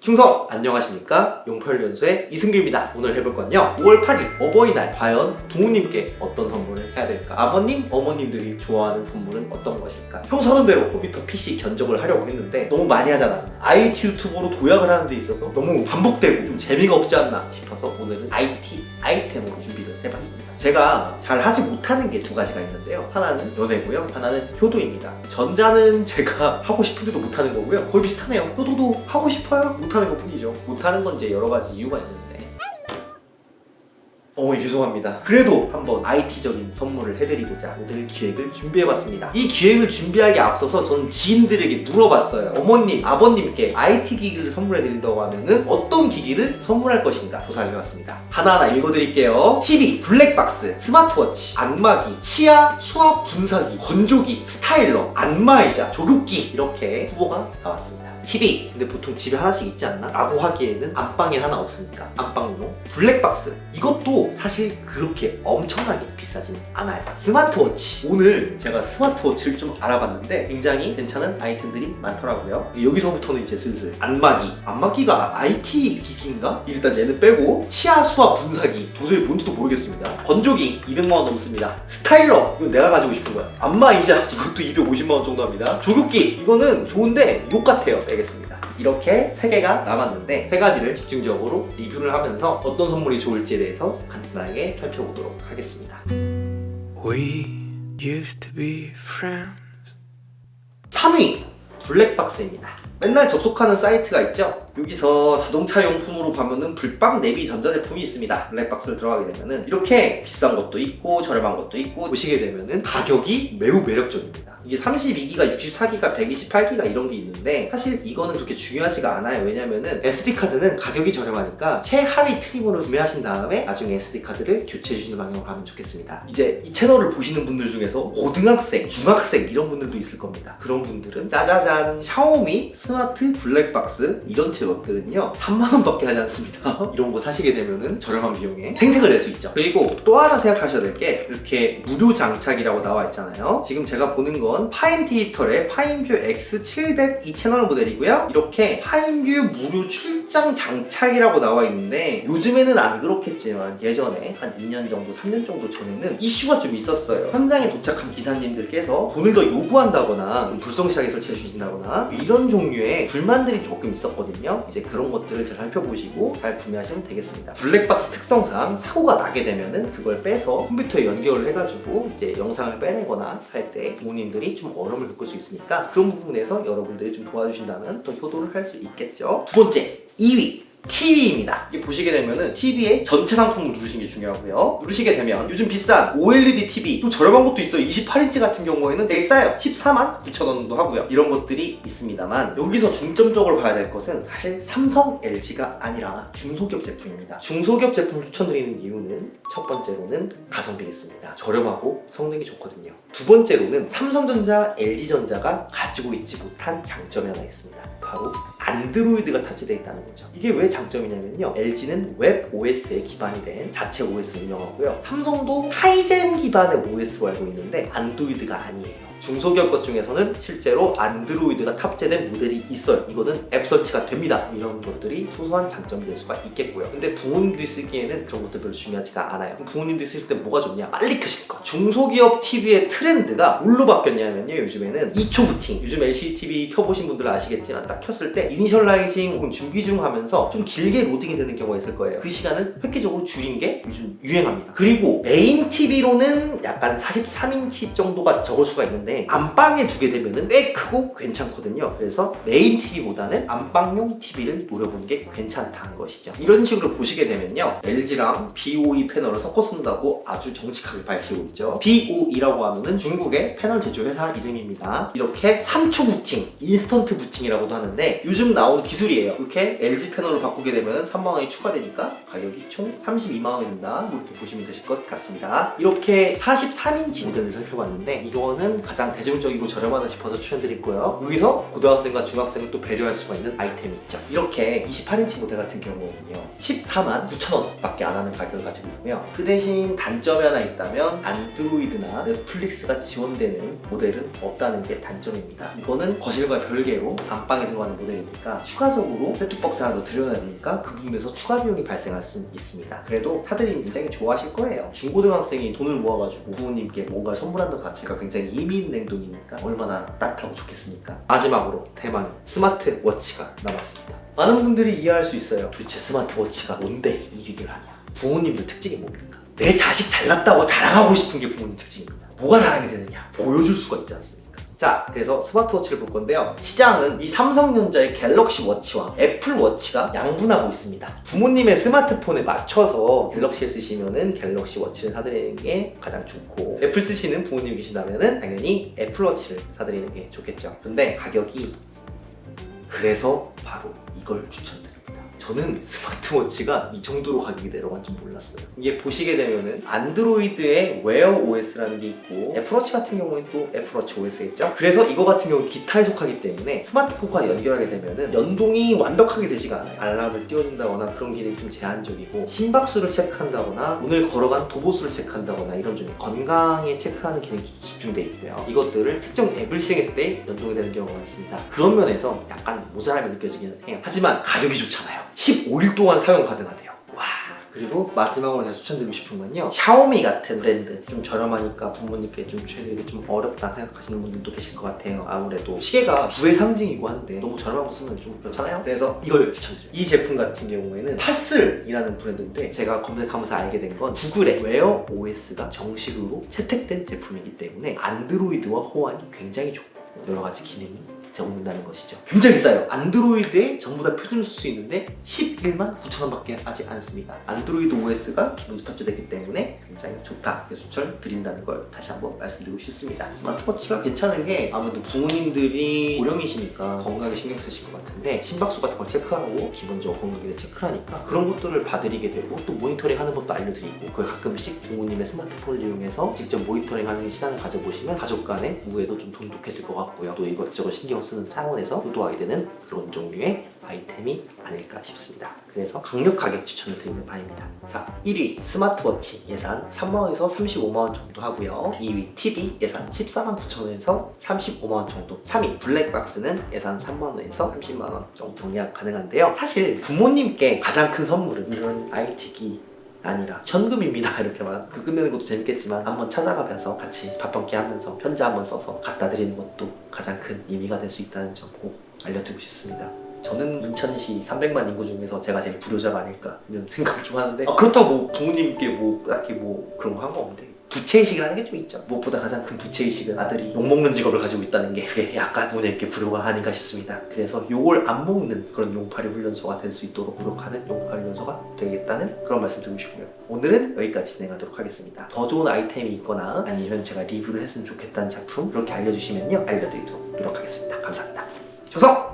충성! 안녕하십니까? 용펄연수의 이승규입니다. 오늘 해볼 건요, 5월 8일 어버이날 과연 부모님께 어떤 선물을 해야 될까? 아버님, 어머님들이 좋아하는 선물은 어떤 것일까? 평소 하던 대로 컴퓨터, PC 견적을 하려고 했는데 너무 많이 하잖아. IT 유튜버로 도약을 하는 데 있어서 너무 반복되고 좀 재미가 없지 않나 싶어서 오늘은 IT 아이템으로 준비를 해봤습니다. 제가 잘 하지 못하는 게 두 가지가 있는데요. 하나는 연애고요, 하나는 효도입니다. 전자는 제가 하고 싶은데도 못하는 거고요. 거의 비슷하네요. 효도도 하고 싶어요? 못하는 것 뿐이죠. 못하는 건 이제 여러 가지 이유가 있는데, 어머니 죄송합니다. 그래도 한번 IT적인 선물을 해드리고자 오늘 기획을 준비해봤습니다. 이 기획을 준비하기에 앞서서 저는 지인들에게 물어봤어요. 어머님, 아버님께 IT 기기를 선물해드린다고 하면은 어떤 기기를 선물할 것인가 조사를 해봤습니다. 하나하나 읽어드릴게요. TV, 블랙박스, 스마트워치, 안마기, 치아 수압 분사기, 건조기, 스타일러, 안마의자, 조교기, 이렇게 후보가 나왔습니다. TV, 근데 보통 집에 하나씩 있지 않나? 라고 하기에는 안방에 하나 없으니까 안방용. 블랙박스, 이것도 사실 그렇게 엄청나게 비싸진 않아요. 스마트워치, 오늘 제가 스마트워치를 좀 알아봤는데 굉장히 괜찮은 아이템들이 많더라고요. 여기서부터는 이제 슬슬 안마기가 IT 기기인가? 일단 얘는 빼고, 치아 수압 분사기, 도저히 뭔지도 모르겠습니다. 건조기 200만원 넘습니다. 스타일러, 이건 내가 가지고 싶은 거야. 안마의자, 이것도 250만원 정도 합니다. 조교기, 이거는 좋은데 욕 같아요. 빼겠습니다. 이렇게 3개가 남았는데 3가지를 집중적으로 리뷰를 하면서 어떤 선물이 좋을지에 대해서 간단하게 살펴보도록 하겠습니다. We used to be friends. 3위! 블랙박스입니다. 맨날 접속하는 사이트가 있죠? 여기서 자동차 용품으로 가면은 불빵 내비 전자제품이 있습니다. 블랙박스를 들어가게 되면은 이렇게 비싼 것도 있고 저렴한 것도 있고, 보시게 되면은 가격이 매우 매력적입니다. 이게 32기가, 64기가, 128기가 이런 게 있는데 사실 이거는 그렇게 중요하지가 않아요. 왜냐면은 SD카드는 가격이 저렴하니까 최하위 트림으로 구매하신 다음에 나중에 SD카드를 교체해 주시는 방향으로 하면 좋겠습니다. 이제 이 채널을 보시는 분들 중에서 고등학생, 중학생 이런 분들도 있을 겁니다. 그런 분들은 짜자잔, 샤오미 스마트 블랙박스, 이런 것들은요 3만원밖에 하지 않습니다. 이런 거 사시게 되면은 저렴한 비용에 생색을 낼 수 있죠. 그리고 또 하나 생각하셔야 될 게, 이렇게 무료 장착이라고 나와 있잖아요. 지금 제가 보는 건 파인디지털의 파인뷰 X700 이 채널 모델이고요. 이렇게 파인뷰 무료 출장 장착이라고 나와 있는데, 요즘에는 안 그렇겠지만 예전에 한 2년 정도, 3년 정도 전에는 이슈가 좀 있었어요. 현장에 도착한 기사님들께서 돈을 더 요구한다거나 좀 불성실하게 설치해 주신다거나 이런 종류의 불만들이 조금 있었거든요. 이제 그런 것들을 잘 살펴보시고 잘 구매하시면 되겠습니다. 블랙박스 특성상 사고가 나게 되면은 그걸 빼서 컴퓨터에 연결을 해가지고 이제 영상을 빼내거나 할 때 부모님들이 좀 어려움을 겪을 수 있으니까, 그런 부분에서 여러분들이 좀 도와주신다면 더 효도를 할 수 있겠죠. 두 번째, 2위. TV입니다. 이게 보시게 되면은 TV의 전체 상품을 누르시는 게 중요하고요. 누르시게 되면 요즘 비싼 OLED TV, 또 저렴한 것도 있어요. 28인치 같은 경우에는 되게 싸요. 149,000원도 하고요. 이런 것들이 있습니다만, 여기서 중점적으로 봐야 될 것은 사실 삼성, LG가 아니라 중소기업 제품입니다. 중소기업 제품을 추천드리는 이유는 첫 번째로는 가성비겠습니다. 저렴하고 성능이 좋거든요. 두 번째로는 삼성전자, LG전자가 가지고 있지 못한 장점이 하나 있습니다. 바로 안드로이드가 탑재되어 있다는 거죠. 이게 왜 장점이냐면요, LG는 웹 OS에 기반이 된 자체 OS를 운영하고요, 삼성도 카이젠 기반의 OS로 알고 있는데 안드로이드가 아니에요. 중소기업 것 중에서는 실제로 안드로이드가 탑재된 모델이 있어요. 이거는 앱 설치가 됩니다. 이런 것들이 소소한 장점이 될 수가 있겠고요. 근데 부모님들이 쓰기에는 그런 것들 별로 중요하지가 않아요. 부모님들이 쓰실 때 뭐가 좋냐? 빨리 켜실 거. 중소기업 TV의 트렌드가 뭘로 바뀌었냐면요, 요즘에는 2초 부팅. 요즘 LCD TV 켜보신 분들은 아시겠지만 딱 켰을 때 이니셜라이징 혹은 준비 중 하면서 좀 길게 로딩이 되는 경우가 있을 거예요. 그 시간을 획기적으로 줄인 게 요즘 유행합니다. 그리고 메인 TV로는 약간 43인치 정도가 적을 수가 있는데, 안방에 두게 되면은 꽤 크고 괜찮거든요. 그래서 메인 TV보다는 안방용 TV를 노려보는 게 괜찮다는 것이죠. 이런 식으로 보시게 되면요, LG랑 BOE 패널을 섞어 쓴다고 아주 정직하게 밝히고 있죠. BOE라고 하면은 중국의 패널 제조 회사 이름입니다. 이렇게 3초 부팅, 인스턴트 부팅이라고도 하는데 요즘 나온 기술이에요. 이렇게 LG 패널을 바꾸게 되면은 3만원이 추가되니까 가격이 총 32만원이 된다. 이렇게 보시면 되실 것 같습니다. 이렇게 43인치 모델을 살펴봤는데, 이거는 가장 가장 대중적이고 저렴하다 싶어서 추천드리고요. 여기서 고등학생과 중학생을 또 배려할 수가 있는 아이템이 있죠. 이렇게 28인치 모델 같은 경우는요 14만 9천 원밖에 안 하는 가격을 가지고 있고요. 그 대신 단점이 하나 있다면 안드로이드나 넷플릭스가 지원되는 모델은 없다는 게 단점입니다. 이거는 거실과 별개로 안방에 들어가는 모델이니까 추가적으로 셋톱박스 하나 더 들여놔야 되니까 그 부분에서 추가 비용이 발생할 수 있습니다. 그래도 사들이 굉장히 좋아하실 거예요. 중고등학생이 돈을 모아가지고 부모님께 뭔가 선물한다는 자체가 굉장히 의미 있는 행동이니까 얼마나 따뜻하고 좋겠습니까? 마지막으로 대망의 스마트워치가 남았습니다. 많은 분들이 이해할 수 있어요. 도대체 스마트워치가 뭔데 이 얘기를 하냐? 부모님들 특징이 뭡니까? 내 자식 잘났다고 자랑하고 싶은 게 부모님 특징입니다. 뭐가 자랑이 되느냐? 보여줄 수가 있지 않습니까? 자, 그래서 스마트워치를 볼 건데요. 시장은 이 삼성전자의 갤럭시 워치와 애플 워치가 양분하고 있습니다. 부모님의 스마트폰에 맞춰서 갤럭시를 쓰시면은 갤럭시 워치를 사드리는 게 가장 좋고, 애플 쓰시는 부모님이 계신다면은 당연히 애플 워치를 사드리는 게 좋겠죠. 근데 가격이, 그래서 바로 이걸 추천드립니다. 저는 스마트워치가 이 정도로 가격이 내려간 줄 몰랐어요. 이게 보시게 되면은 안드로이드의 웨어 OS라는 게 있고, 애플워치 같은 경우는 또 애플워치 OS겠죠? 그래서 이거 같은 경우는 기타에 속하기 때문에 스마트폰과 연결하게 되면은 연동이 완벽하게 되지가 않아요. 알람을 띄워준다거나 그런 기능이 좀 제한적이고, 심박수를 체크한다거나 오늘 걸어간 도보수를 체크한다거나 이런 좀 건강에 체크하는 기능이 집중되어 있고요. 이것들을 특정 앱을 시행했을 때 연동이 되는 경우가 있습니다. 그런 면에서 약간 모자람이 느껴지기는 해요. 하지만 가격이 좋잖아요. 15일 동안 사용 가능하대요. 와. 그리고 마지막으로 제가 추천드리고 싶은 건요, 샤오미 같은 브랜드, 좀 저렴하니까 부모님께 좀 추천드리기 좀 어렵다 생각하시는 분들도 계실 것 같아요. 아무래도 시계가 부의 상징이고 한데 너무 저렴한 거 쓰면 좀 그렇잖아요. 그래서 이걸 추천드려요. 이 제품 같은 경우에는 파슬이라는 브랜드인데, 제가 검색하면서 알게 된 건 구글의 웨어 OS가 정식으로 채택된 제품이기 때문에 안드로이드와 호환이 굉장히 좋고 여러 가지 기능이 적는다는 것이죠. 굉장히 싸요. 안드로이드에 전부 다 표준을 쓸 수 있는데 11만 9천 원밖에 하지 않습니다. 안드로이드 OS가 기본적으로 탑재되기 때문에 굉장히 좋다. 그래서 추천드린다는 걸 다시 한번 말씀드리고 싶습니다. 스마트워치가 괜찮은 게 아무래도 부모님들이 고령이시니까 건강에 신경 쓰실 것 같은데, 심박수 같은 걸 체크하고 기본적으로 건강에 체크를 하니까 그런 것들을 봐드리게 되고, 또 모니터링 하는 것도 알려드리고, 그걸 가끔씩 부모님의 스마트폰을 이용해서 직접 모니터링 하는 시간을 가져보시면 가족 간의 우애도 좀 돈독해질 것 같고요. 또 이것저것 신경 쓰는 차원에서 효도하게 되는 그런 종류의 아이템이 아닐까 싶습니다. 그래서 강력 가격 추천을 드리는 바입니다. 자, 1위 스마트워치 예산 3만원에서 35만원 정도 하고요. 2위 TV 예산 14만 9천원에서 35만원 정도. 3위 블랙박스는 예산 3만원에서 30만원 정도 정리가 가능한데요. 사실 부모님께 가장 큰 선물은 이런 IT기 아니라 현금입니다. 이렇게 말 끝내는 것도 재밌겠지만, 한번 찾아가면서 같이 밥 한 끼 하면서 편지 한번 써서 갖다 드리는 것도 가장 큰 의미가 될 수 있다는 점 꼭 알려드리고 싶습니다. 저는 인천시 300만 인구 중에서 제가 제일 불효자가 아닐까 이런 생각 좀 하는데, 그렇다고 뭐 부모님께 뭐 딱히 뭐 그런 거 한 거 없는데, 부채의식을 하는 게 좀 있죠. 무엇보다 가장 큰 부채의식은 아들이 욕먹는 직업을 가지고 있다는 게, 그게 약간 부모님께 불효가 아닌가 싶습니다. 그래서 욕을 안 먹는 그런 용팔이 훈련소가 될 수 있도록 노력하는 용팔이 훈련소가 되겠다는 그런 말씀 드리고 싶고요. 오늘은 여기까지 진행하도록 하겠습니다. 더 좋은 아이템이 있거나 아니면 제가 리뷰를 했으면 좋겠다는 작품 그렇게 알려주시면요, 알려드리도록 노력하겠습니다. 감사합니다. 조석!